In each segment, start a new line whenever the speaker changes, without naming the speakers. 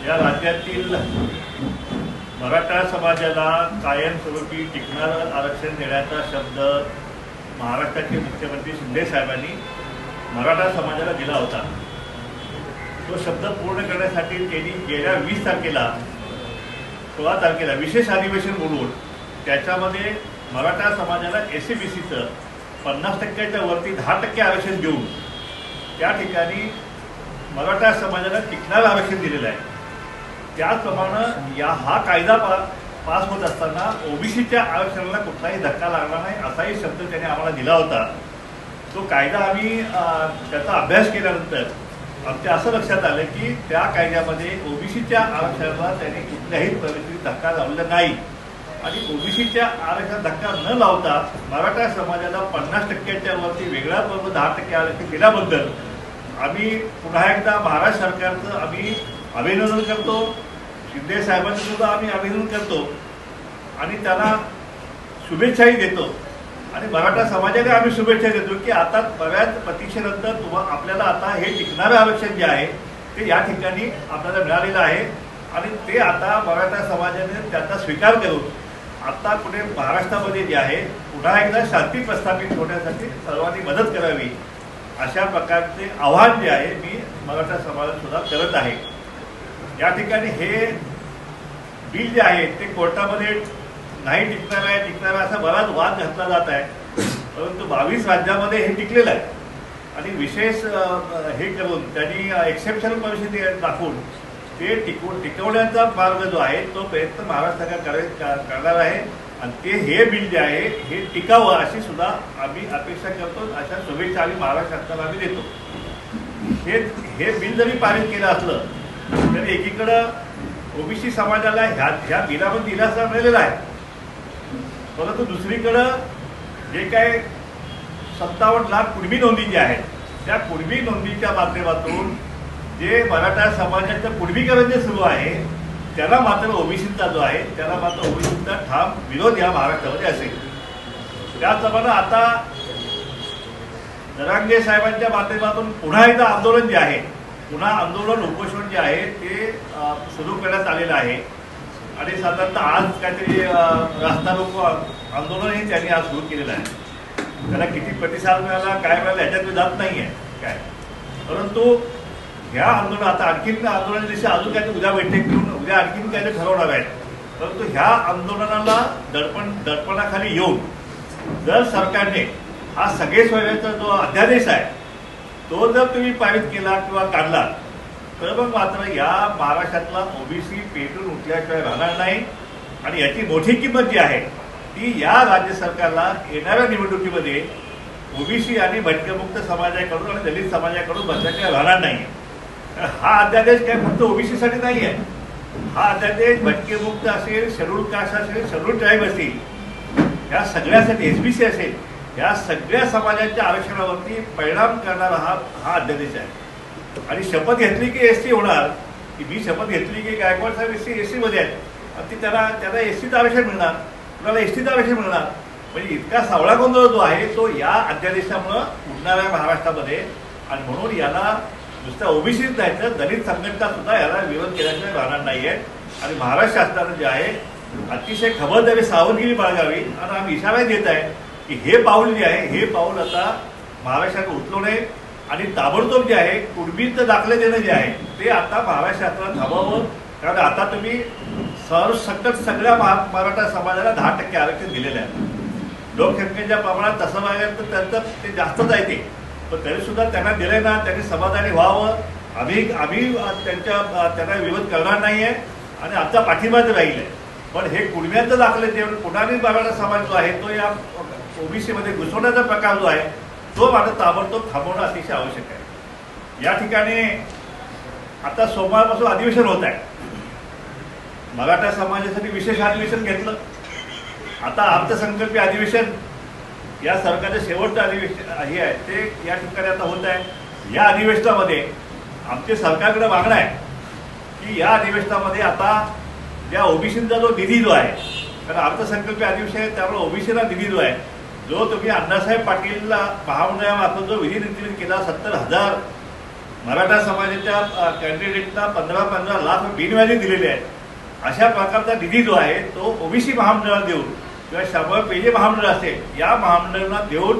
या राज्यातील मराठा समाजाला कायमस्वरूपी टिकणारं आरक्षण देण्याचा शब्द महाराष्ट्राचे मुख्यमंत्री शिंदे साहेबांनी मराठा समाजाला दिला होता। तो शब्द पूर्ण करण्यासाठी त्यांनी गेल्या 20 तारखेला 16 तारखेला विशेष अधिवेशन बोलवून त्याच्यामध्ये मराठा समाजाला SC-BCचं 50%च्या वरती 10% आरक्षण देऊन त्या ठिकाणी मराठा समाजाला टिकणारं आरक्षण दिलेलं आहे। त्याचप्रमाणे हा कायदा पास होत असताना OBCच्या आरक्षणाला कुठलाही धक्का लागणार नाही असाही शब्द त्याने आम्हाला दिला होता। तो कायदा आम्ही त्याचा अभ्यास केल्यानंतर आमच्या असं लक्षात आलं की त्या कायद्यामध्ये OBCच्या आरक्षणाला त्यांनी कुठल्याही परिस्थितीत धक्का लावलेला नाही आणि OBCच्या आरक्षणाला धक्का न लावता मराठा समाजाला 50%च्या वरती वेगळा वर्ग 10% आरक्षण दिल्याबद्दल आम्ही पुन्हा एकदा महाराष्ट्र सरकारचं आम्ही अभिनंदन करतो। शिंदे साहेबांचं सुद्धा आम्ही अभिनंदन करतो आणि त्यांना शुभेच्छाही देतो आणि मराठा समाजाला आम्ही शुभेच्छा देतो की आता बऱ्याच प्रतीक्षेनंतर आपल्याला आता हे टिकणारं आरक्षण जे आहे ते या ठिकाणी आपल्याला मिळालेलं आहे आणि ते आता मराठा समाजाने त्याचा स्वीकार करून आता पुढे महाराष्ट्रामध्ये जे आहे पुन्हा एकदा शांती प्रस्थापित होण्यासाठी सर्वांनी मदत करावी अशा प्रकारचे आव्हान जे आहे मी मराठा समाजाला सुद्धा करत आहे। या ठिकाणी हे बिल जे आहे ते कोर्टामध्ये नाही टिकणार आहे असा बराच वाद घातला जात आहे, परंतु 22 राज्यामध्ये हे टिकलेलं आहे आणि विशेष हे करून त्यांनी एक्सेप्शनल पॉलिसी दाखवून ते टिकवण्याचा मार्ग जो आहे तो प्रयत्न महाराष्ट्र सरकार करणार आहे आणि ते हे बिल जे आहे हे टिकावं अशी सुद्धा आम्ही अपेक्षा करतो। अशा शुभेच्छा आम्ही महाराष्ट्र सरकारला आम्ही देतो। हे बिल जरी पारित केलं असलं तरी एकीकडं OBC समाजाला ह्या बिलामध्ये दिलासा मिळालेला आहे, परंतु दुसरीकडं जे काय 57 लाख कुणबी नोंदी ज्या आहेत त्या कुणबी नोंदीच्या माध्यमातून जे मराठा समाजाचं कुणबीकरण जे सुरू आहे त्याला मात्र OBCचा जो आहे त्याला मात्र OBCचा ठाम विरोध या महाराष्ट्रामध्ये असेल। त्याचप्रमाणे आता जरांगे साहेबांच्या माध्यमातून पुन्हा एकदा आंदोलन जे आहे आंदोलन उपोषण जे आहे ते सुरू करण्यात आलेलं आहे आणि साधारणतः आज काहीतरी रास्ता रोको आंदोलनही त्यांनी आज सुरू केलेलं आहे। त्याला किती प्रतिसाद मिळाला काय मिळाला याच्यात जात नाही आहे काय, परंतु ह्या आंदोलन आता आणखीन आंदोलन दिवशी अजून काहीतरी उद्या बैठक घेऊन उद्या आणखीन काहीतरी ठरवणार आहेत, परंतु ह्या आंदोलनाला दडपणाखाली येऊन जर सरकारने हा सगळे सोयीचा जो अध्यादेश आहे तो जर तुम्ही पारित केला किंवा काढला तर मग मात्र या महाराष्ट्रातला OBC पेटून उठल्याशिवाय राहणार नाही आणि याची मोठी किंमत जी आहे ती या राज्य सरकारला येणाऱ्या निवडणुकीमध्ये OBC आणि भटकमुक्त समाजाकडून आणि दलित समाजाकडून बसल्याशिवाय राहणार नाही। हा अध्यादेश काय फक्त OBC साठी नाही आहे, हा अध्यादेश भटकेमुक्त असेल, शेड्यूल कास्ट असेल, शेड्यूल ट्राईब असेल, या सगळ्यासाठी SBC असेल, या सगळ्या समाजाच्या आरक्षणावरती परिणाम करणारा हा अध्यादेश आहे। आणि शपथ घेतली की SC होणार की मी शपथ घेतली की गायकवाड साहेब SC मध्ये आहेत आणि त्यांना SCचं आरक्षण मिळणार, कुणाला STचं आरक्षण मिळणार, म्हणजे इतका सावळा गोंधळ जो आहे तो या अध्यादेशामुळं उडणाऱ्या महाराष्ट्रामध्ये आणि म्हणून याला नुसतं OBCच नाही तर दलित संघटना सुद्धा याला विरोध केल्याशिवाय राहणार नाहीये आणि महाराष्ट्र शासनानं जे आहे अतिशय खबरदारी सावधगिरी बाळगावी आणि आम्ही इशारा देत आहे की हे पाऊल जे आहे हे पाऊल आता महाराष्ट्रात उचलू नये आणि ताबडतोब जे आहे कुणबीचं दाखले देणं जे आहे ते आता महाराष्ट्र शासनानं थांबवावं, कारण आता तुम्ही सरसकट सगळ्या मराठा समाजाला 10% आरक्षण दिलेलं आहे। लोकसंख्येच्या प्रमाणात तसं बघायला तर त्यांचं ते जास्तच आहे ते, पण तरी सुद्धा त्यांना दिले ना त्यांनी समाधानी व्हावं। आम्ही त्यांना विरोध करणार नाहीये आणि आमचा पाठिंबाच राहील आहे, पण हे कुणब्यांचं दाखले देऊन पुन्हा मराठा समाज जो आहे तो या OBC मध्ये घुसवण्याचा प्रकार जो आहे तो मात्र ताबडतोब थांबवणं अतिशय आवश्यक आहे। या ठिकाणी आता सोमवारपासून अधिवेशन होत आहे, मराठा समाजासाठी विशेष अधिवेशन घेतलं। आता अर्थसंकल्पीय अधिवेशन या सरकारचं शेवटचं अधिवेशन हे आहे ते या ठिकाणी आता होत आहे। या अधिवेशनामध्ये आमचे सरकारकडे मागणं आहे की या अधिवेशनामध्ये आता ज्या OBCचा जो निधी जो आहे, कारण अर्थसंकल्पीय अधिवेशन आहे त्यामुळे OBCला निधी जो आहे जो तुम्ही अण्णासाहेब पाटील महामंडळामार्फत जो विधी निर्मिती केला 70,000 मराठा समाजाच्या कॅन्डिडेटला 15-15 लाख बिनव्याजी दिलेले आहेत. अशा प्रकारचा निधी जो आहे तो ओबीसी महामंडळाला देऊन किंवा शाबळ पेजे महामंडळ असेल या महामंडळांना देऊन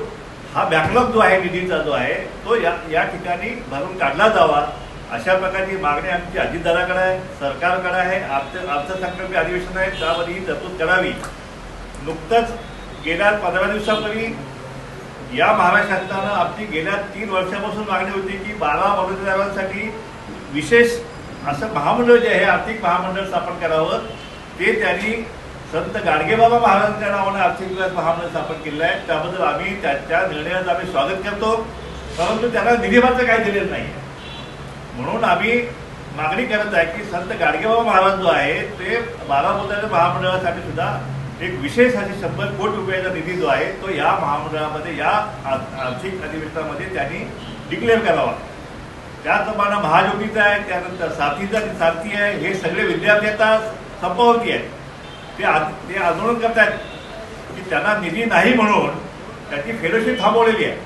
हा बॅकलॉग जो आहे निधीचा जो आहे तो या ठिकाणी भरून काढला जावा. अशा प्रकारची मागणी आमची अजितदाराकडे आहे, सरकारकडे आहे. अर्थसंकल्पीय अधिवेशन आहे त्यामध्ये ही तरतूद करावी. नुकतंच गेल्या 15 दिवसापूर्वी या महाराष्ट्र शासनानं आमची गेल्या 3 वर्षापासून मागणी होती की 12 बलुतेदारांसाठी विशेष असं महामंडळ जे आहे आर्थिक महामंडळ स्थापन करावं. ते त्यांनी संत गाडगेबाबा महाराजांच्या नावाने आर्थिक विकास महामंडळ स्थापन केलं आहे. त्याबद्दल आम्ही त्या निर्णयाचं आम्ही स्वागत करतो. परंतु त्यांना निधी मात्र काही दिलेलं नाही. म्हणून आम्ही मागणी करत आहे की संत गाडगेबाबा महाराज जो आहे ते 12 बलुतेदार महामंडळासाठी सुद्धा एक विशेष असे 100 कोटी रुपयाचा निधी जो आहे तो या महामंडळामध्ये या आर्थिक अधिवेशनामध्ये त्यांनी डिक्लेअर करावा. त्याचप्रमाणे महाज्योतीचा आहे, त्यानंतर साथी आहे. हे सगळे विद्यार्थी आता संपावरती आहेत. ते आंदोलन करतायत की त्यांना निधी नाही म्हणून त्याची फेलोशिप थांबवलेली आहे.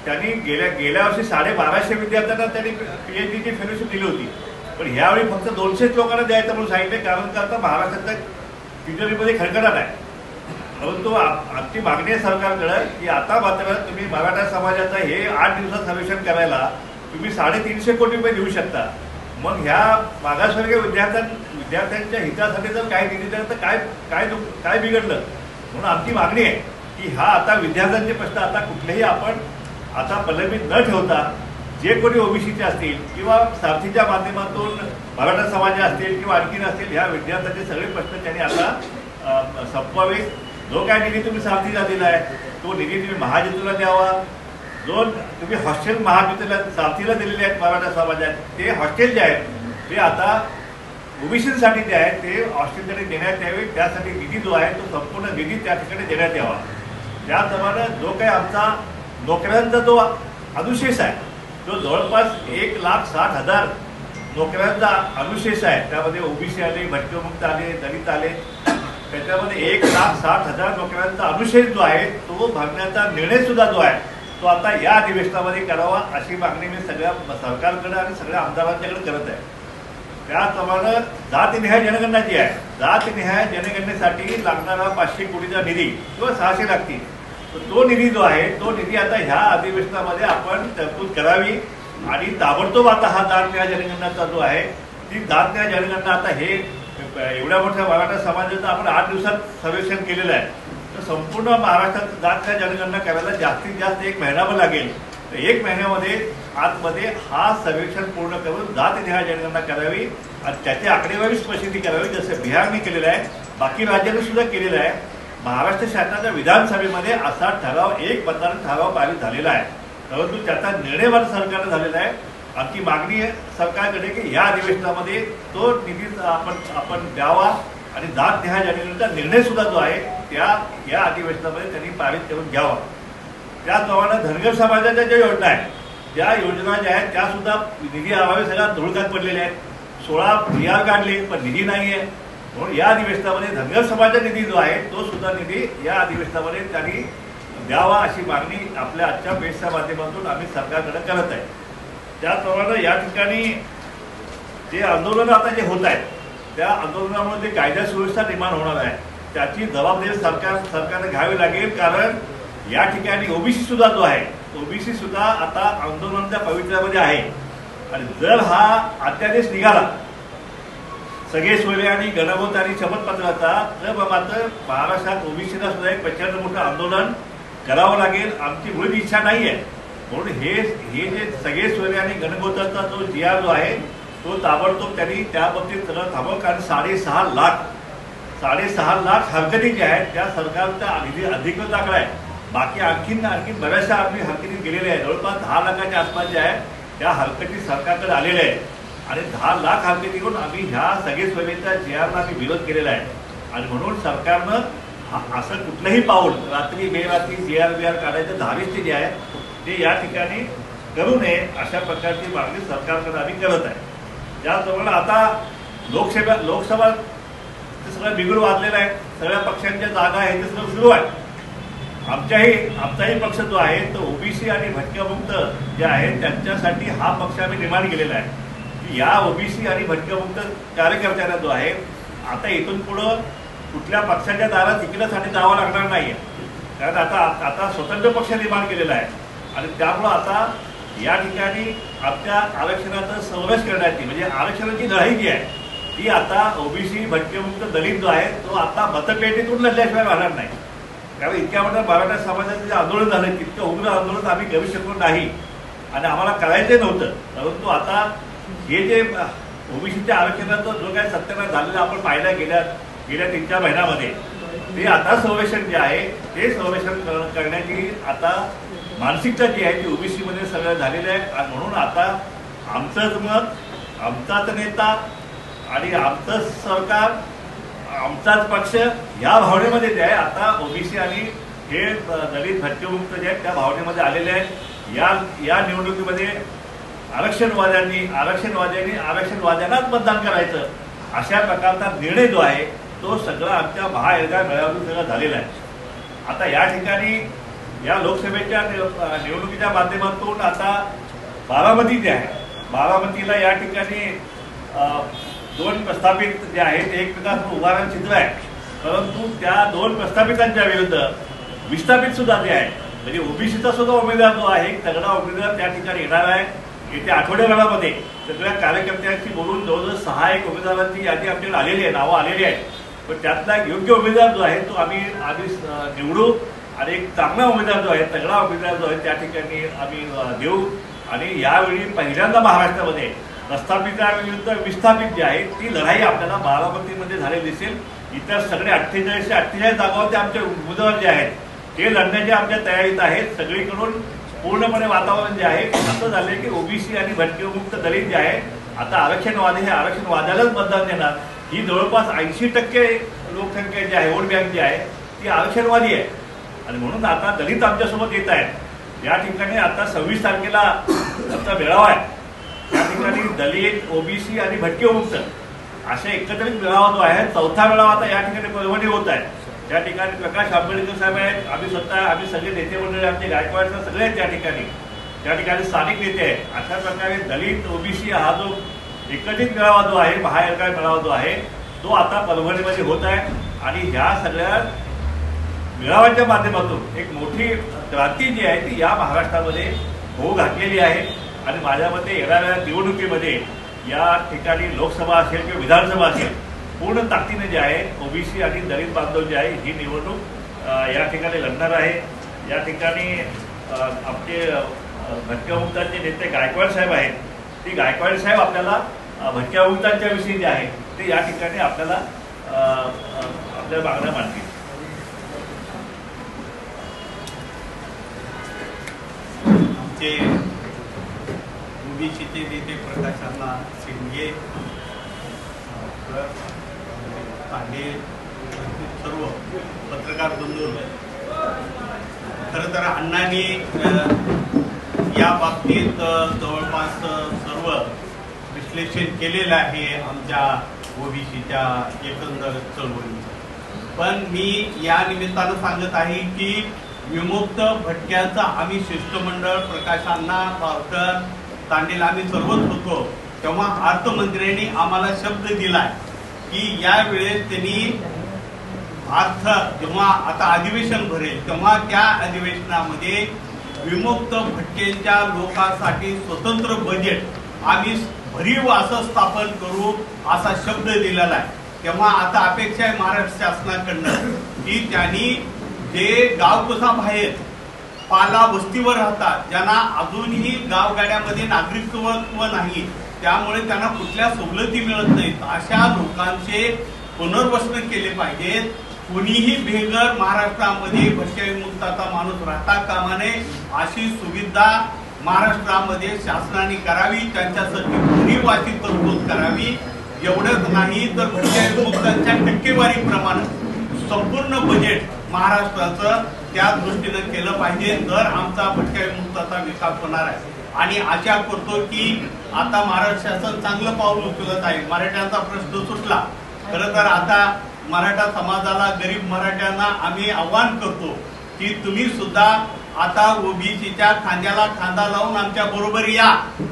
त्यांनी गेल्या वर्षी 1250 विद्यार्थ्यांना त्यांनी PhDची फेलोशिप दिली होती. पण ह्यावेळी फक्त 200 लोकांना द्यायचं म्हणून सांगितले. कारण का आता महाराष्ट्राच्या तिजोरीमध्ये खडखडाट आहे. परंतु आमची मागणी आहे सरकारकडे की आता मात्र तुम्ही मराठा समाजाचं हे 8 दिवसात सर्वेक्षण करायला तुम्ही 350 कोटी रुपये देऊ शकता. मग ह्या मागासवर्गीय विद्यार्थ्यांच्या हितासाठी जर काही निधी दिलं तर काय बिघडलं. म्हणून आमची मागणी आहे की हा आता विद्यार्थ्यांचे प्रश्न आता कुठलेही आपण आता प्रलंबित न ठेवता जे कोणी ओबीसीचे असतील किंवा सारथीच्या माध्यमातून मराठा समाज असतील किंवा आणखीन असतील ह्या विद्यार्थ्यांचे सगळे प्रश्न त्यांनी आता संपवावे. जो काय निधी तुम्ही सारथीला दिला आहे तो निधी तुम्ही महाज्योतीला द्यावा. जो तुम्ही हॉस्टेल महाज्योतीला सारथीला दिलेले आहेत मराठा समाजात ते हॉस्टेल जे आहेत ते आता ओबीसीसाठी जे आहे ते हॉस्टेलकडे देण्यात यावे. त्यासाठी निधी जो आहे तो संपूर्ण निधी त्या ठिकाणी देण्यात यावा. त्याप्रमाणे जो काही आमचा नोकऱ्यांचा जो अनुशेष आहे जो जवळपास 1,60,000 नोकऱ्यांचा अनुशेष आहे. त्यामध्ये ओबीसी आले, भटकमुक्त आले, दलित आले. त्याच्यामध्ये 1,60,000 नोकऱ्यांचा अनुशेष जो आहे तो भरण्याचा निर्णय सुद्धा जो आहे तो आता या अधिवेशनामध्ये करावा अशी मागणी मी सगळ्या सरकारकडे आणि सगळ्या आमदारांच्याकडे करत आहे. त्याप्रमाणे जातनिहाय जनगणना जी आहे जातनिहाय जनगणनेसाठी लागणारा 500 कोटीचा निधी किंवा 600 लागतील. तो निधी जो आहे तो निधी आता ह्या अधिवेशनामध्ये आपण तरतूद करावी आणि ताबडतोब आता हा जातनिहाय जनगणनाचा जो आहे ती जातनिहाय जनगणना आता हे एवढ्या मोठ्या मराठा समाजाचं आपण 8 दिवसात सर्वेक्षण केलेलं आहे. तर संपूर्ण महाराष्ट्रात जातनिहाय जनगणना करायला जास्तीत जास्त 1 महिनाभर लागेल. तर 1 महिन्यामध्ये आतमध्ये हा सर्वेक्षण पूर्ण करून जातनिहाय जनगणना करावी आणि त्याची आकडेवारी स्पष्टीकरण करावी जसं बिहारने केलेलं आहे, बाकी राज्यांनी सुद्धा केलेलं आहे. महाराष्ट्र शासनाच्या विधानसभेमध्ये असा ठराव 1 मतदान ठराव पारित झालेला आहे. परंतु त्याचा निर्णय मात्र सरकारने झालेला आहे. आमची मागणी आहे सरकारकडे की या अधिवेशनामध्ये तो निधी आपण द्यावा आणि जातनिहाय जनगणनेचा निर्णय सुद्धा जो आहे या अधिवेशनामध्ये त्यांनी पारित करून घ्यावा. त्याचप्रमाणे धनगर समाजाच्या ज्या योजना आहेत त्या योजना ज्या आहेत त्या सुद्धा निधी अभावी सगळ्या धुळकात पडलेल्या आहेत. 16 PR काढले पण निधी नाही आहे. म्हणून या अधिवेशनामध्ये धनगर समाजाचा निधी जो आहे तो सुद्धा निधी या अधिवेशनामध्ये त्यांनी द्यावा अशी मागणी आपल्या आजच्या प्रेसच्या माध्यमातून आम्ही सरकारकडे करत आहे. त्याचप्रमाणे या ठिकाणी जे आंदोलनं आता जे होत आहेत त्या आंदोलनामुळे जे कायदा सुव्यवस्था निर्माण होणार आहे त्याची जबाबदारी सरकारने घ्यावी लागेल. कारण या ठिकाणी ओबीसी सुद्धा जो आहे ओबीसी सुद्धा आता आंदोलनाच्या पवित्र्यामध्ये आहे. आणि जर हा अध्यादेश निघाला सगळे सोयरे आणि गणगोत आणि शपथपत्राचा तर मात्र महाराष्ट्रात ओबीसीला सुद्धा एक प्रचंड मोठं आंदोलन करावं लागेल. आमची मुळी इच्छा नाही आहे. म्हणून हे जे सगळे सोयरे आणि गणगोताचा जो GR जो आहे तो ताबडतोब त्यांनी त्या बाबतीत सगळं थांबव. कारण 6.5 लाख हरकती ज्या आहेत त्या सरकारचा अधिकृत आकडा आहे. बाकी आणखीन बऱ्याचशा आम्ही हरकती गेलेल्या आहेत. जवळपास 10 लाखाच्या आसपास ज्या आहेत त्या हरकती सरकारकडे आलेल्या आहेत. आणि 10 लाख हरकतीकडून आम्ही ह्या सगळे सोयीच्या GRला आम्ही विरोध केलेला आहे. आणि म्हणून सरकारनं असं कुठलंही पाऊल रात्री बेरात्री GR काढायचं धारिष्ट्य जे आहे ते या ठिकाणी करू नये अशा प्रकारची मागणी सरकारकडे आम्ही करत आहे. त्याचप्रमाणे आता लोकसभा सगळं बिघड वाजलेलं आहे. सगळ्या पक्षांच्या जागा आहे ते सगळं सुरू आहे. आमचाही पक्ष जो आहे तो ओबीसी आणि भटक्यामुक्त जे आहे त्यांच्यासाठी हा पक्ष आम्ही निर्माण केलेला आहे की या ओबीसी आणि भटक्यामुक्त कार्यकर्त्यांना जो आहे आता इथून पुढं कुठल्या पक्षाच्या दारात तिकिटासाठी जावं लागणार नाही आहे. कारण आता स्वतंत्र पक्ष निर्माण केलेला आहे आणि त्यामुळं आता या ठिकाणी आमच्या आरक्षणाचा समावेश करण्याची म्हणजे आरक्षणाची लढाई जी आहे ती आता ओबीसी भटकेमुक्त दलित जो आहे तो आता मतपेटीतून लढल्याशिवाय राहणार नाही. कारण इतक्या मोठ्या मराठा समाजाचं जे आंदोलन झालं तितकं उग्र आंदोलन आम्ही करू शकलो नाही आणि आम्हाला करायचं नव्हतं. परंतु आता हे जे ओबीसीच्या आरक्षणाचा जो काही सत्यानाश झालेला आपण पाहिला गेल्या 3-4 महिन्यामध्ये ते आता संरक्षण जे आहे ते संरक्षण करण्याची आता मानसिकता जी आहे ती ओबीसीमध्ये सगळं झालेलं आहे. आणि म्हणून आता आमचंच मत आमचाच नेता आणि आमचंच सरकार आमचाच पक्ष या भावनेमध्ये जे आहे आता ओबीसी आणि हे दलित भटकेमुक्त जे आहेत त्या भावनेमध्ये आलेले आहेत. या निवडणुकीमध्ये आरक्षणवाद्यांनाच मतदान करायचं अशा प्रकारचा निर्णय जो आहे तो सगळा आमच्या महाएल्गार मेळाव्यातून सगळं झालेला आहे. आता या ठिकाणी या लोकसभेच्या निवडणुकीच्या माध्यमातून आता बारामती जे आहे बारामतीला या ठिकाणी 2 प्रस्थापित जे आहेत एकमेकांवर उभारण चित्र आहे. परंतु त्या 2 प्रस्थापितांच्या विरुद्ध विस्थापित सुद्धा जे आहे म्हणजे ओबीसीचा सुद्धा उमेदवार जो आहे तगडा उमेदवार त्या ठिकाणी येणार आहे. येत्या आठवड्याभरामध्ये सगळ्या कार्यकर्त्यांशी बोलून जवळजवळ 6 उमेदवारांची यादी आपल्याला आलेली आहे, नावं आलेली आहेत. पण त्यातला योग्य उमेदवार जो आहे तो आम्ही निवडू आणि एक चांगला उमेदवार जो आहे तगडा उमेदवार जो आहे त्या ठिकाणी आम्ही देऊ. आणि यावेळी पहिल्यांदा महाराष्ट्रामध्ये प्रस्थापितांविरुद्ध विस्थापित जी आहे ती लढाई आपल्याला बारामतीमध्ये झालेली दिसेल. इतर सगळे 48 जागावरती आमचे उमेदवार जे आहेत ते लढण्याच्या आमच्या तयारीत आहेत. सगळीकडून पूर्णपणे वातावरण जे आहे असं झालंय की ओबीसी आणि भटकेमुक्त दलित जे आहे आता आरक्षणवादी हे आरक्षणवाद्यालाच मतदान देणार. ही जवळपास 80% लोकसंख्या जी आहे वोट बँक जी आहे ती आरक्षणवादी आहे. आणि म्हणून आता दलित आमच्यासोबत येत आहेत. या ठिकाणी आता 26 तारखेला आमचा मेळावा आहे. त्या ठिकाणी दलित ओबीसी आणि भटकेमुक्त अशा एकत्रित मेळावा जो आहे 4था मेळावा आता या ठिकाणी परभणी होत आहे. त्या ठिकाणी प्रकाश आंबेडकर साहेब आहेत, आम्ही सगळे नेते मंडळी आमचे गायकवाड सगळे आहेत त्या ठिकाणी स्थानिक नेते आहेत. अशा प्रकारे दलित ओबीसी हा जो एकत्रित मेळावा जो आहे महाएल्गार मेळावा जो आहे तो आता परभणीमध्ये होत आहे. आणि ह्या सगळ्या मेळाव्याच्या माध्यमातून एक मोठी क्रांती जी आहे ती या महाराष्ट्रामध्ये होऊ घातलेली आहे. आणि माझ्या मते येणाऱ्या निवडणुकीमध्ये या ठिकाणी लोकसभा असेल किंवा विधानसभा असेल पूर्ण ताकदीने जे आहे ओबीसी आणि दलित बांधव जे आहे ही निवडणूक या ठिकाणी लढणार आहे. या ठिकाणी आमचे भटक्यामुक्तांचे नेते गायकवाड साहेब आहेत. ती गायकवाड साहेब आपल्याला भटक्यामुक्तांच्या विषयी जे आहे ते या ठिकाणी आपल्याला आपल्या मागण्या मांडतील.
आमचे ओबीसीचे नेते प्रकाश अण्णा शिंदे आणि सर्व पत्रकार बंधू, खरं तर अण्णांनी या बाबतीत जवळपास सर्व विश्लेषण केलेलं आहे आमच्या ओबीसीच्या एकंदर चळवळीचं. पण मी या निमित्तानं सांगत आहे की विमुक्त भटक्यांचा आम्ही शिष्टमंडळ प्रकाश अण्णा पावकर तांडेल आम्ही सर्वच होतो तेव्हा अर्थमंत्र्यांनी आम्हाला शब्द दिलाय की यावेळेस त्यांनी जेव्हा आता अधिवेशन भरेल तेव्हा त्या अधिवेशनामध्ये विमुक्त भटक्यांच्या लोकांसाठी स्वतंत्र बजेट आम्ही भरीव असं स्थापन करू असा शब्द दिलेला आहे. तेव्हा आता अपेक्षा आहे महाराष्ट्र शासनाकडनं की त्यांनी जे गावकुसाबाहेर पाला वस्तीवर राहतात ज्यांना अजूनही गावगाड्यामध्ये नागरिकत्व नाही त्यामुळे त्यांना कुठल्या सवलती मिळत नाहीत अशा लोकांचे पुनर्वसन केले पाहिजेत. कोणीही बेघर महाराष्ट्रामध्ये भटक्याविमुक्ताचा माणूस राहता कामा नये अशी सुविधा महाराष्ट्रामध्ये शासनाने करावी. त्यांच्यासाठी भरीव अशी तरतूद करावी. एवढंच नाही तर भटक्याविमुक्तांच्या टक्केवारीप्रमाणे संपूर्ण बजेट महाराष्ट्राचं त्या दृष्टीनं केलं पाहिजे तर आमचा भटक्याविमुक्ताचा विकास होणार आहे. आणि आशा करतो की आता महाराष्ट्र शासन चांगलं पाऊल उचलत आहे. मराठ्यांचा प्रश्न सुटला. खरं तर आता मराठा समाजाला गरीब मराठ्यांना आम्ही आव्हान करतो की तुम्ही सुद्धा आता ओबीसीच्या खांद्याला खांदा लावून आमच्या बरोबर या,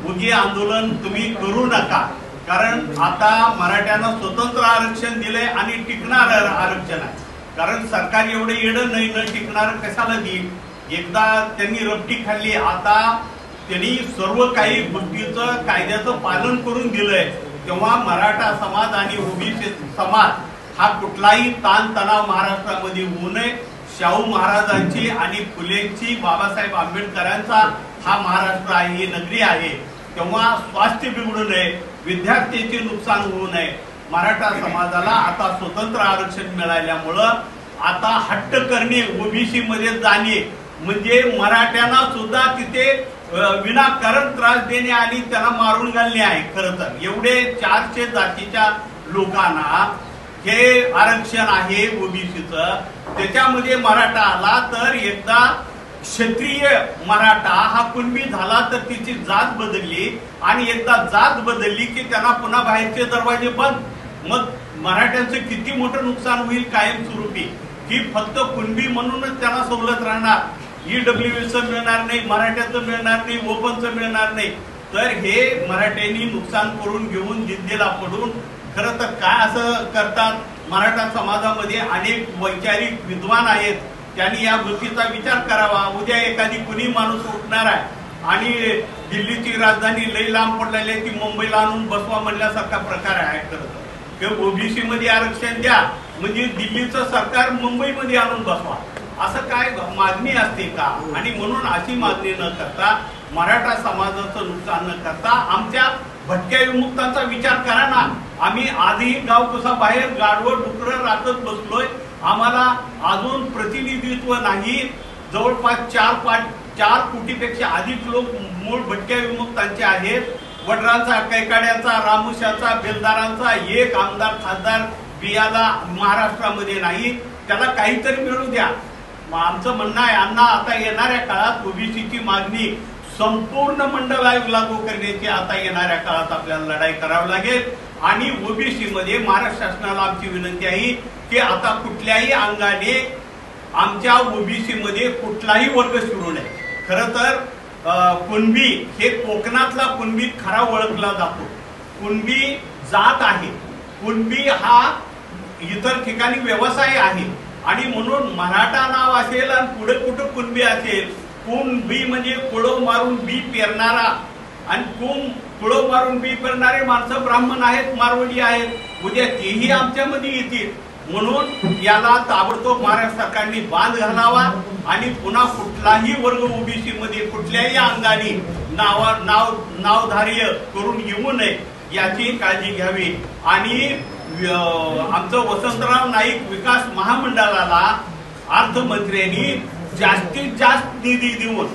उगी आंदोलन तुम्ही करू नका. कारण आता मराठ्यांना स्वतंत्र आरक्षण दिलंय आणि टिकणार आरक्षण आहे. कारण सरकार एवढं येणं नाही, न टिकणार कशाला देईल. एकदा त्यांनी रपटी खाल्ली, आता त्यांनी सर्व काही गोष्टीचं कायद्याचं पालन करून दिलंय. तेव्हा मराठा समाज आणि ओबीसी समाज हा कुठलाही ताणतणाव महाराष्ट्रामध्ये होऊ नये. शाहू महाराजांची आणि फुलेंची, बाबासाहेब आंबेडकरांचा हा महाराष्ट्र आहे, ही नगरी आहे. तेव्हा स्वास्थ्य बिघडू नये, विद्यार्थ्यांचे नुकसान होऊ नये. मराठा समाजाला आता स्वतंत्र आरक्षण मिळाल्यामुळं आता हट्ट करणे, ओबीसी मध्ये जाणे म्हणजे मराठ्यांना सुद्धा तिथे विनाकारण त्रास देणे आणि त्यांना मारून घालणे आहे. खरं तर एवढे 400 जातीच्या लोकांना हे आरक्षण आहे ओबीसीचं, त्याच्यामध्ये मराठा आला तर एकदा क्षत्रिय मराठा हा कुणबी झाला तर तिची जात बदलली आणि एकदा जात बदलली की त्यांना पुन्हा बाहेरचे दरवाजे बंद. मग मराठ्यांचं किती मोठं नुकसान होईल कायमस्वरूपी. ही फक्त कुणबी म्हणूनच त्यांना सवलत राहणार, ईडब्ल्यूएसचं मिळणार नाही, मराठ्याचं मिळणार नाही, ओपनचं मिळणार नाही. तर हे मराठ्यांनी नुकसान करून घेऊन जिद्दीला पडून खरं तर काय असं करतात. मराठा समाजामध्ये अनेक वैचारिक विद्वान आहेत, त्यांनी या गोष्टीचा विचार करावा. उद्या एखादी कुणी माणूस उठणार आहे आणि दिल्लीची राजधानी लई लांब पडलेली आहे, ती मुंबईला आणून बसवा म्हणल्यासारखा प्रकार आहे. खरं तर ओबीसी मध्ये आरक्षण द्या म्हणजे दिल्लीचं सरकार मुंबईमध्ये आणून बसवा, असं काय मागणी असते का. आणि म्हणून अशी मागणी न करता, मराठा समाजाचं नुकसान न करता आमच्या भटक्या विमुक्तांचा विचार करा ना. आम्ही आजही गाव कसा बाहेर गाडवं डुकरं राखत बसलोय, आम्हाला अजून प्रतिनिधित्व नाही. जवळपास 4 कोटीपेक्षा अधिक लोक मूळ भटक्या विमुक्तांचे आहेत. वडरांचा, कैकाड्याचा, रामुशाचा, बेलदारांचा एक आमदार खासदार बियाला महाराष्ट्रामध्ये नाही. त्याला काहीतरी मिळू द्या. आमचं म्हणणं आहे, अण्णा आता येणाऱ्या काळात ओबीसीची मागणी संपूर्ण मंडल आयोग लागू करण्याची आता येणाऱ्या काळात आपल्याला लढाई करावी लागेल. आणि ओबीसी मध्ये महाराष्ट्र शासनाला आमची विनंती आहे की आता कुठल्याही अंगाने आमच्या ओबीसी मध्ये कुठलाही वर्ग शिरू नये. खरं तर कुणबी हे कोकणातला कुणबी खरा ओळखला जातो. कुणबी जात आहे, कुणबी हा इतर ठिकाणी व्यवसाय आहे. आणि म्हणून मराठा नाव असेल आणि पुढे कुठं कुणबी असेल. कुणबी म्हणजे कुळो मारून बी पेरणारा, आणि कुळो मारून बी पेरणारे माणसं ब्राह्मण आहेत, मारवाडी आहेत, उद्या तेही आमच्यामध्ये येतील. म्हणून याला ताबडतोब महाराष्ट्र सरकारने बांध घालावा आणि पुन्हा कुठलाही वर्ग ओबीसी मध्ये कुठल्याही अंगाने नावधार्य करून येऊ नये याची काळजी घ्यावी. आणि आमचं वसंतराव नाईक विकास महामंडळाला अर्थमंत्र्यांनी जास्तीत जास्त निधी देऊन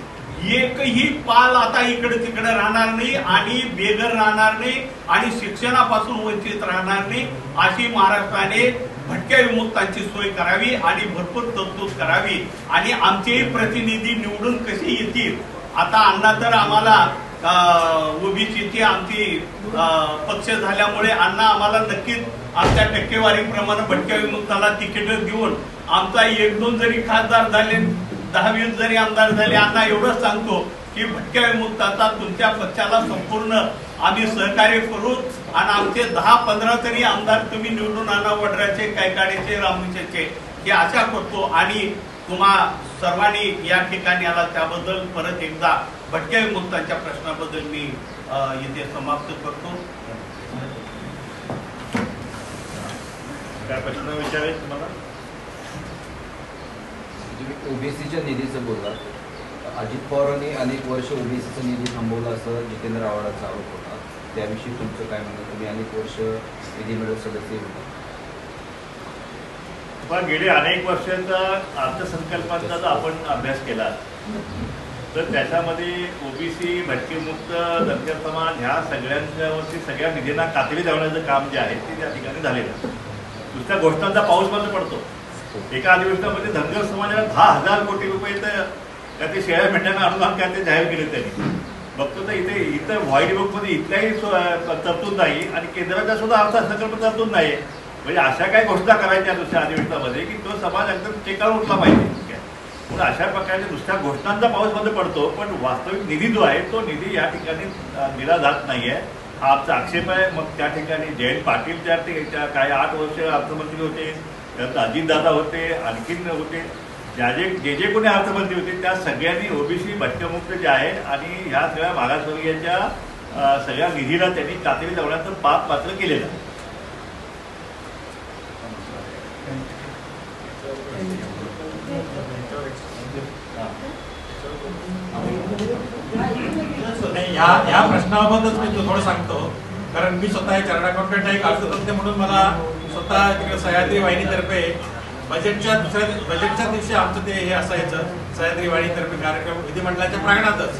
एकही पाल आता इकडे तिकडे राहणार नाही आणि बेघर राहणार नाही आणि शिक्षणापासून वंचित राहणार नाही अशी महाराष्ट्राने भटक्या विमुक्तांची सोय करावी आणि भरपूर तरतूद करावी. आणि आमचेही प्रतिनिधी निवडून कसे येतील. आता अण्णा तर आम्हाला ओबीसीची आमची पक्ष झाल्यामुळे अण्णा आम्हाला नक्कीच आमच्या टक्केवारीप्रमाणे भटक्या विमुक्ताला तिकीट देऊन आमचा 1-2 जरी खासदार झाले, 10-20 जरी आमदार झाले, अण्णा एवढंच सांगतो की भटक्या विमुक्ताचा तुमच्या पक्षाला संपूर्ण आम्ही सहकार्य करू आणि आमचे 10-15 तरी आमदार तुम्ही निवडून आणा, वडराचे, कैकाडीचे, रामुशाचे, हे आशा करतो. आणि तुम्हा सर्वांनी या ठिकाणी आला त्याबद्दल परत एकदा भटक्या विमुक्तांच्या प्रश्नाबद्दल मी इथे समाप्त करतो.
काय प्रश्न विचारायचे तुम्हाला?
तुम्ही ओबीसीच्या निधीचं बोलला. अजित पवारांनी अनेक वर्ष ओबीसीचा निधी थांबवला असं जितेंद्र आव्हाडांचा आरोप होता. त्याविषयी तुमचं काय म्हणणं? तुम्ही अनेक वर्ष विधिमंडळ सदस्य होता.
पण गेले अनेक वर्षांचा अर्थसंकल्पाचा जर आपण अभ्यास केला तर त्याच्यामध्ये ओबीसी, भटकेमुक्त, धनगर समाज ह्या सगळ्यांच्यावरती सगळ्या निधींना कातडी लावण्याचं काम जे आहे ते त्या ठिकाणी झालेलं आहे. दुसऱ्या गोष्टांचा पाऊस मात्र पडतो. एका अधिवेशनामध्ये धनगर समाजाला 10,000 कोटी रुपये तर त्या ते शेळ्या मेंढ्यांना अनुदान काय ते जाहीर केले त्यांनी. बघतो तर इथं व्हाईट बुकमध्ये इथल्याही तरतूद नाही आणि केंद्राच्या सुद्धा अर्थसंकल्प तरतूद नाही. म्हणजे अशा काही घोषणा करायच्या दुसऱ्या अधिवेशनामध्ये की तो समाज एकदम टेकावर उठला पाहिजे. म्हणून अशा प्रकारच्या नुसत्या घोषणांचा पाऊस मध्ये पडतो, पण वास्तविक निधी जो आहे तो निधी या ठिकाणी दिला जात नाहीये, हा आमचा आक्षेप आहे. मग त्या ठिकाणी जयंत पाटील त्या काही 8 वर्ष अर्थमंत्री होते, त्यात अजितदादा होते, आणखीन होते, जे जे कोणी अर्थमंत्री होते त्या सगळ्यांनी ओबीसी भटकमुक्त जे आहे आणि ह्या सगळ्या मागासवर्गीयांच्या सगळ्या निधीला त्यांनी कात्री लावण्याचं पाप मात्र केलेलं आहे.
या प्रश्नाबाबतच मी थोडं सांगतो, कारण मी स्वतः चार्टर्ड अकाउंटंट आहे, अर्थतज्ञ म्हणून मला स्वतः तिकडे सह्याद्री वाहिनीतर्फे बजेटच्या दिवशी आमचं ते हे असायचं, सह्याद्री वाहिनीतर्फे कार्यक्रम विधिमंडळाच्या प्रांगणातच.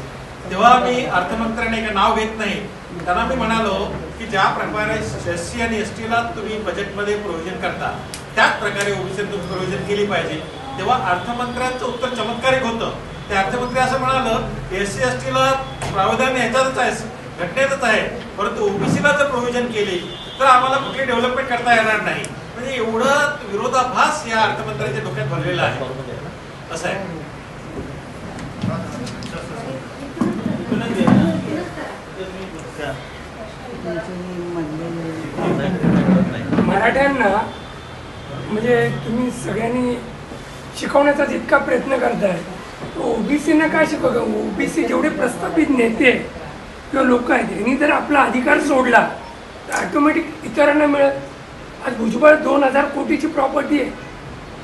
तेव्हा मी अर्थमंत्र्यांना एक नाव घेत नाही, त्यांना मी म्हणालो की ज्या प्रकारे SC आणि ST ला तुम्ही बजेटमध्ये प्रोव्हिजन करता त्याच प्रकारे ओबीसी तुम्ही प्रोव्हिजन केली पाहिजे. तेव्हा अर्थमंत्र्यांचं उत्तर चमत्कारिक होतं. ते अर्थमंत्री असं म्हणालं SC ST ला प्रावधान ह्याच्यातच आहे, घटनेतच आहे, परंतु ओबीसीला जर प्रोव्हिजन केली तर आम्हाला कुठली डेव्हलपमेंट करता येणार नाही. म्हणजे एवढं विरोधाभास या अर्थमंत्र्यांच्या डोक्यात भरलेला आहे. असं आहे.
मराठ्यांना म्हणजे तुम्ही सगळ्यांनी शिकवण्याचा जितका प्रयत्न करताय, ओबीसीना काय शिकवतो? ओबीसी जेवढे प्रस्थापित नेते किंवा लोक आहेत यांनी जर आपला अधिकार सोडला तर ऑटोमॅटिक इतरांना मिळत. आज भुजबळ 2000 कोटीची प्रॉपर्टी आहे,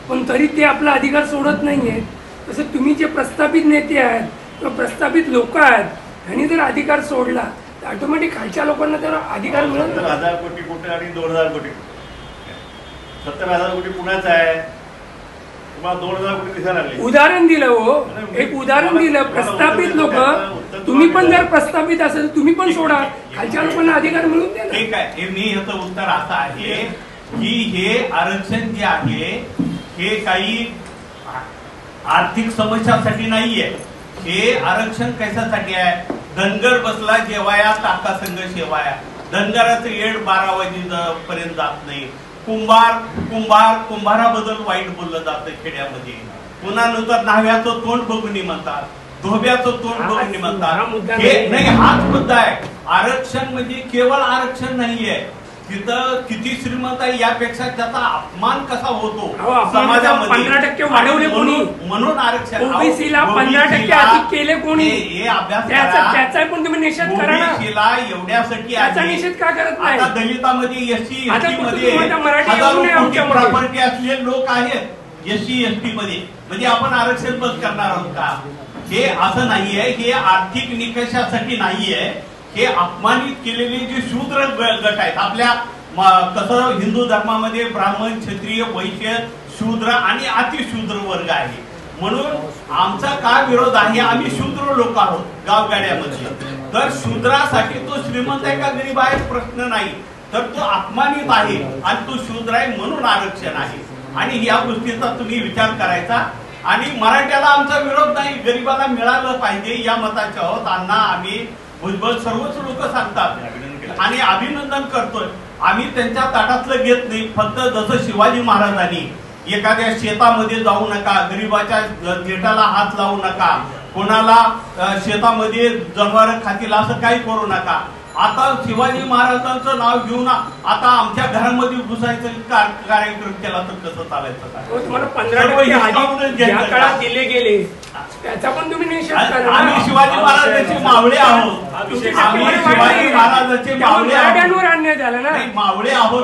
पण तरी ते आपला अधिकार सोडत नाही आहेत. तसं तुम्ही जे प्रस्थापित नेते आहेत किंवा प्रस्थापित लोक आहेत ह्यांनी जर अधिकार सोडला तर ऑटोमॅटिक खालच्या लोकांना त्याला अधिकार मिळत.
70,000 कोटी कुठे आणि 2,000 कोटी? 70,000 कोटी पुण्याचं आहे, तुम्हाला 2,000 कोटी दिसायला लागले.
उदाहरण दिलं हो, एक उदाहरण दिलं. प्रस्थापित लोक, तुम्ही पण जर प्रस्थापित असेल तुम्ही पण सोडा, खालच्या लोकांना अधिकार मिळून द्या.
ठीक आहे. मी ह्याचं उत्तर असं आहे की हे आरक्षण जे आहे हे काही आर्थिक समस्यासाठी नाहीये. हे आरक्षण कशासाठी आहे? धनगर बसला जेवाया टाका संघ शेवाया. धनगराचं येड 12 वाजेपर्यंत जात नाही. कुंभाराबद्दल वाईट बोललं जातं खेड्यामध्ये. पुन्हा नंतर न्हाव्याचं तोंड बघून म्हणतात, धोब्याचं तोंड बघून म्हणतात. हे नाही, हाच मुद्दा आहे. आरक्षण म्हणजे केवळ आरक्षण नाहीये, तिथं किती श्रीमंत आहे यापेक्षा त्याचा अपमान कसा होतो समाजामध्ये.
15% वाढवले कोणी?
म्हणून आरक्षण.
ओबीसीला 15% अधिक केले कोणी?
हे अभ्यास
त्याचा पण तुम्ही निषेध करा ना.
ओबीसीला एवढ्यासाठी
त्याचा निषेध का करत नाही?
आता दलितामध्ये SC ST मध्ये
मराठी
प्रॉपर्टी असलेले लोक आहेत SC ST मध्ये, म्हणजे आपण आरक्षण बंद करणार आहोत का? हे असं नाहीये. हे आर्थिक निकषासाठी नाहीये. हे अपमानित केलेले जे शूद्र गट आहेत आपल्या, कसं हिंदू धर्मामध्ये ब्राह्मण, क्षत्रिय, वैश्य, शूद्र आणि अतिशूद्र वर्ग आहे. म्हणून आमचा काय विरोध आहे? आम्ही शूद्र लोक आहोत गावगाड्यामध्ये. तर शूद्रासाठी तो श्रीमंत आहे का गरीब आहे प्रश्न नाही, तर तो अपमानित आहे आणि तो शूद्र आहे म्हणून आरक्षण आहे. आणि या गोष्टीचा तुम्ही विचार करायचा. आणि मराठ्याला आमचा विरोध नाही, गरीबाला मिळालं पाहिजे या मताचे आहोत. अण्णा, आम्ही भुजबळ सर्वच लोक सांगतात आणि अभिनंदन करतोय. आम्ही त्यांच्या ताटातलं घेत नाही. फक्त जसं शिवाजी महाराजांनी एखाद्या शेतामध्ये जाऊ नका, गरीबाच्या गेटाला हात लावू नका, कोणाला शेतामध्ये जनावर खातील असं काही करू नका. आता शिवाजी महाराजांचं नाव घेऊन आता आमच्या घरामध्ये घुसायचं कार्यक्रम केला तर कसं चालायचं काय?
तुम्हाला 15% ज्या काळात दिले गेले त्याचा पण तुम्ही निषेध करा.
आम्ही शिवाजी महाराजांचे मावळे आहोत. आम्ही शिवाजी महाराजांचे मावळे आहोत.
मराठ्यांवर अन्याय झाला ना.
मावळे आहोत.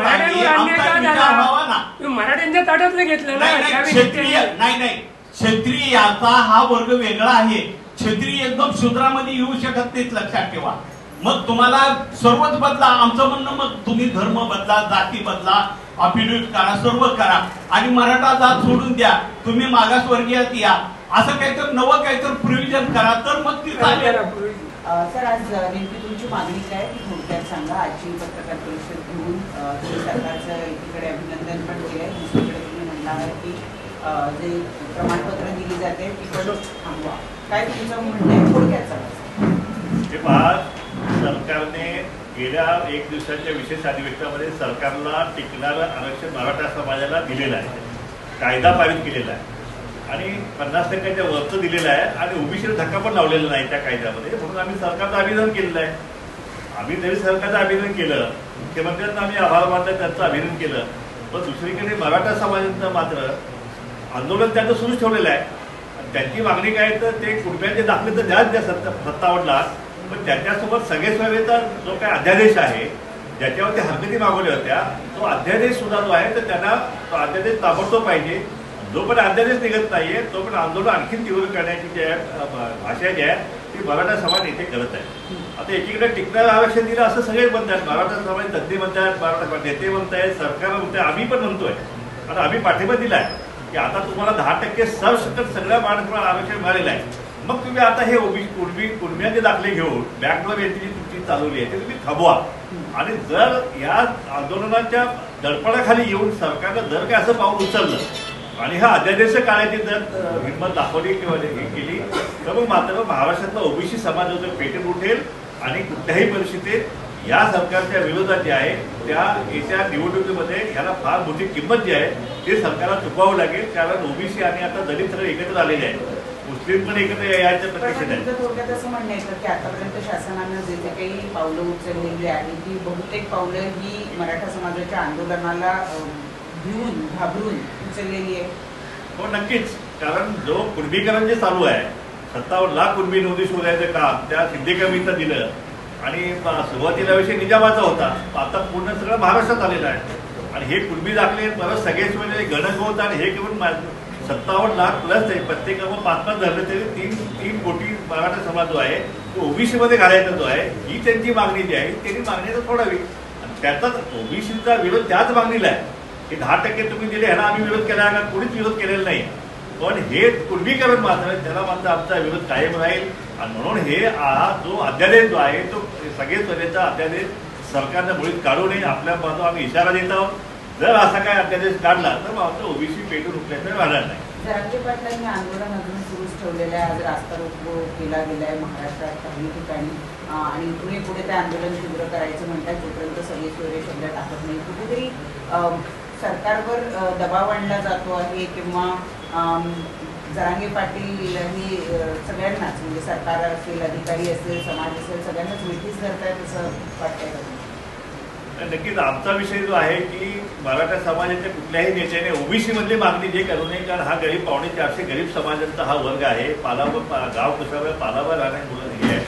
मराठ्यांच्या ताटातलं घेतलं ना.
क्षत्रिय नाही, क्षत्रियाचा हा वर्ग वेगळा आहे. क्षत्रिय एकदम शूद्रामध्ये येऊ शकत नाहीत, लक्षात ठेवा. मग तुम्हाला सर्वच बदला. आमचं म्हणणं मग तुम्ही धर्म बदला, जाती बदला, अफिडेव्हिट करा, सर्व करा आणि मराठा जात सोडून द्या. तुम्ही मागासवर्गीयात या, असं काहीतरी नवं काहीतरी प्रोव्हिजन करा तर मग ती चालेल.
सर, आज नेमकी तुमची मागणी काय ती थोडक्यात सांगा. आजची पत्रकार परिषद घेऊन तुम्ही सरकारचं एकीकडे अभिनंदन पण केलंय, दुसरीकडे तुम्ही म्हणला आहे की जे प्रमाणपत्र दिली जाते ती पण थांबवा. काय तुमचं म्हणणं आहे थोडक्यात सांगा.
सरकारने गेल्या 1 दिवसाच्या विशेष अधिवेशनामध्ये सरकारला टिकणारं आरक्षण मराठा समाजाला दिलेलं आहे, कायदा पारित केलेला आहे. आणि 50% वरचं दिलेलं आहे आणि ओबीसीला धक्का पण लावलेला नाही त्या कायद्यामध्ये. म्हणून आम्ही सरकारचं अभिनंदन केलेलं आहे. आम्ही जरी सरकारचं अभिनंदन केलं, मुख्यमंत्र्यांना आम्ही आभार मानलं, त्यांचं अभिनंदन केलं, पण दुसरीकडे मराठा समाजाचं मात्र आंदोलन त्यांचं सुरूच ठेवलेलं आहे. त्यांची मागणी काय तर ते कुटुंबाचे दाखले तर द्याच द्या सत्तावरला, पण त्याच्यासोबत सगळे सोयीचा जो काय अध्यादेश आहे ज्याच्यावरती हरकती मागवल्या होत्या तो अध्यादेश सुद्धा जो आहे तर त्यांना तो अध्यादेश ताबडतोब पाहिजे. जो पण अध्यादेश निघत नाहीये तो पण आंदोलन आणखी तीव्र करण्याची जी भाषा जी आहे ती मराठा समाज नेते करत आहे. आता एकीकडे टिकणारं आरक्षण दिलं असं सगळे म्हणतात, मराठा समाज तज्ज्ञ म्हणतात, मराठा नेते म्हणतायत, सरकार म्हणताय, आम्ही पण म्हणतोय. आता आम्ही पाठिंबा दिला आहे की आता तुम्हाला 10% सरसकट सगळ्या मराठा आरक्षण मिळालेलं आहे. मग तुम्ही आता हे ओबीसी कुणब्यांचे दाखले घेऊन बॅकडोर एंट्री तुमची चालवली आहे ते तुम्ही थांबवा. आणि जर या आंदोलनाच्या दडपणाखाली येऊन सरकारनं जर काय असं पाऊल उचललं आणि हा अध्यादेश काढायची जर हिंमत दाखवली किंवा हे केली तर मग मात्र महाराष्ट्रातला ओबीसी समाज जो पेटून उठेल आणि कुठल्याही परिस्थितीत या सरकारच्या विरोधात जे आहे त्या येत्या निवडणुकीमध्ये ह्याला फार मोठी किंमत जी आहे ते सरकारला चुकवावं लागेल. कारण ओबीसी आणि आता दलित सगळे एकत्र आलेले आहेत, मुस्लिम पण एकत्र यायच्या प्रतीक्षेत आहे.
थोडक्यात असं म्हणणं येतं की आतापर्यंत शासनानं जे जे काही पावलं उचललेली आहे ती बहुतेक पावलं ही मराठा समाजाच्या आंदोलनाला भिवून घाबरून उचललेली आहे.
हो नक्कीच, कारण जो कुणबीकरण जे चालू आहे 57 लाख कुणबी नोंदी शोधायचं काम त्या शिंदे कमिटीनं दिलं आणि सुरुवातीला विषय निजामाचा होता, आता पूर्ण सगळं महाराष्ट्रात आलेलं आहे. आणि हे कुणबी दाखले परत सगळेच म्हणजे गणक आणि हे घेऊन 57 लाख प्लस आहे, प्रत्येकावर 5-5 धरले तरी 3 कोटी मराठा समाज जो आहे तो ओबीसी मध्ये घालायचा जो आहे ही त्यांची मागणी जी आहे त्यांनी मागणी तर सोडावी. आणि त्याचाच ओबीसीचा विरोध त्याच मागणीला आहे की 10% तुम्ही दिले ह्याला आम्ही विरोध केला का, कोणीच विरोध केलेला नाही. पण हे कुणबीकरण मात्र त्याला मात्र आमचा विरोध कायम राहील. आणि म्हणून हे जो अध्यादेश जो आहे तो सगळे स्वतःचा अध्यादेश सरकारनं मुळीच काढू नये आपल्या बाजू आम्ही इशारा देत आहोत. जर असा काय अध्यादेश काढला तर मात्र ओबीसी पेटून उठल्याशिवाय राहणार नाही.
जरांगे पाटलांनी आंदोलन अजून सुरूच ठेवलेलं आहे. आज रास्ता रोको केला गेलाय महाराष्ट्रात काही ठिकाणी आणि इथूनही पुढे ते आंदोलन तीव्र करायचं म्हणतात जोपर्यंत सगळे सोयरे शब्द टाकत नाही. कुठेतरी सरकारवर दबाव आणला जातो आहे किंवा जरांगे पाटील ही सगळ्यांनाच म्हणजे सरकार असेल, अधिकारी असेल, समाज असेल सगळ्यांनाच मिठीच धरतायत असं वाटतंय का?
नक्कीच आमचा विषय जो आहे की मराठा समाजाच्या कुठल्याही नेत्याने ओबीसी मधली मागणी जे करू नये. कारण हा गरीब 450 गरीब समाजांचा हा वर्ग आहे. गाव कुसावर पालावर राहणारी मुलं ही आहे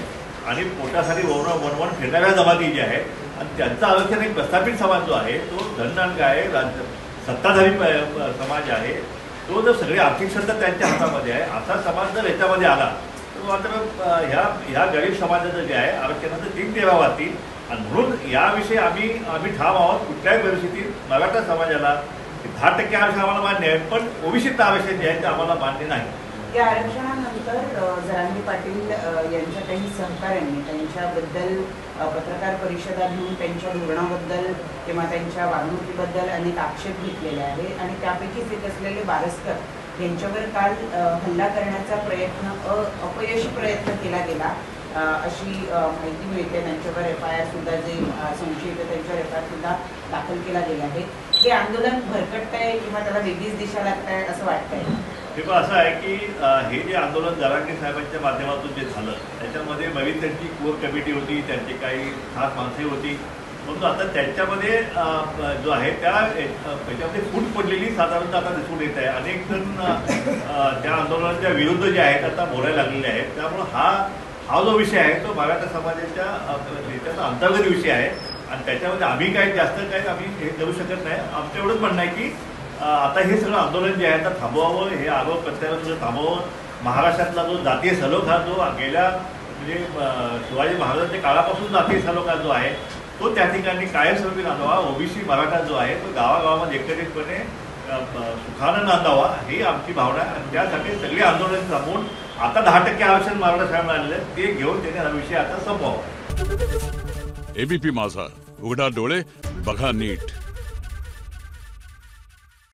आणि पोटासाठी वनवन फिरणाऱ्या जमाती जी आहे आणि त्यांचं आरक्षण एक प्रस्थापित समाज जो आहे तो धनदानगा आहे, सत्ताधारी समाज आहे, तो जर सगळी आर्थिक सत्ता त्यांच्या हातामध्ये आहे असा समाज जर याच्यामध्ये आला तर मात्र ह्या गरीब समाजाचं जे आहे आरक्षणाचं 3 तेरा वाहतील. आणि म्हणून याविषयी आम्ही ठाम आहोत. कुठल्याही परिस्थितीत मराठा समाजाला 10% आरक्षण आम्हाला मान्य आहे, पण ओबीसीचं आरक्षण जे आहे ते आम्हाला मान्य नाही.
या आरक्षणानंतर जरांगे पाटील यांच्या काही सहकाऱ्यांनी त्यांच्याबद्दल पत्रकार परिषदा घेऊन त्यांच्या धोरणाबद्दल किंवा त्यांच्या वागणुकीबद्दल अनेक आक्षेप घेतलेले आहेत आणि त्यापैकीच एक असलेले बारस्कर यांच्यावर काल हल्ला करण्याचा अपयशी प्रयत्न केला गेला अशी माहिती मिळते. त्यांच्यावर FIR सुद्धा जे संशयित त्यांच्यावर FIR सुद्धा दाखल केला गेला आहे. हे आंदोलन भरकटतंय किंवा त्याला वेगळीच दिशा लागतंय असं वाटतंय?
हे पण असं आहे की हे जे आंदोलन जरांगे साहेबांच्या माध्यमातून जे झालं त्याच्यामध्ये नवीन त्यांची कोर कमिटी होती, त्यांची काही खास माणसे होती, परंतु आता त्यांच्यामध्ये जो आहे त्याच्यामध्ये फूट पडलेली साधारणतः आता दिसून येत आहे. अनेक जण त्या आंदोलनाच्या विरुद्ध जे आहेत आता बोलायला लागलेले आहेत. त्यामुळं हा जो विषय आहे तो मराठा समाजाच्या त्याचा अंतर्गत विषय आहे आणि त्याच्यामध्ये आम्ही काही जास्त काही आम्ही हे करू शकत नाही. आमचं एवढंच म्हणणं आहे की आता हे सगळं आंदोलन जे आहे आता थांबवावं, हे आरोप प्रत्यारोप थांबवावं. महाराष्ट्रातला जो जातीय सलोख हा जो गेल्या म्हणजे शिवाजी महाराजांच्या काळापासून जातीय सलोखा जो आहे तो त्या ठिकाणी कायमस्वरूपी नांदावा. ओबीसी मराठा जो आहे तो गावागावामध्ये एकत्रितपणे सुखानं नांदावा ही आमची भावना आहे. आणि त्यासाठी सगळे आंदोलन थांबवून आता 10% आरक्षण मराठा साहेबांना आलेलं आहे ते घेऊन त्याने हा विषय आता संपवावा.
एबीपी माझा, उघडा डोळे बघा नीट.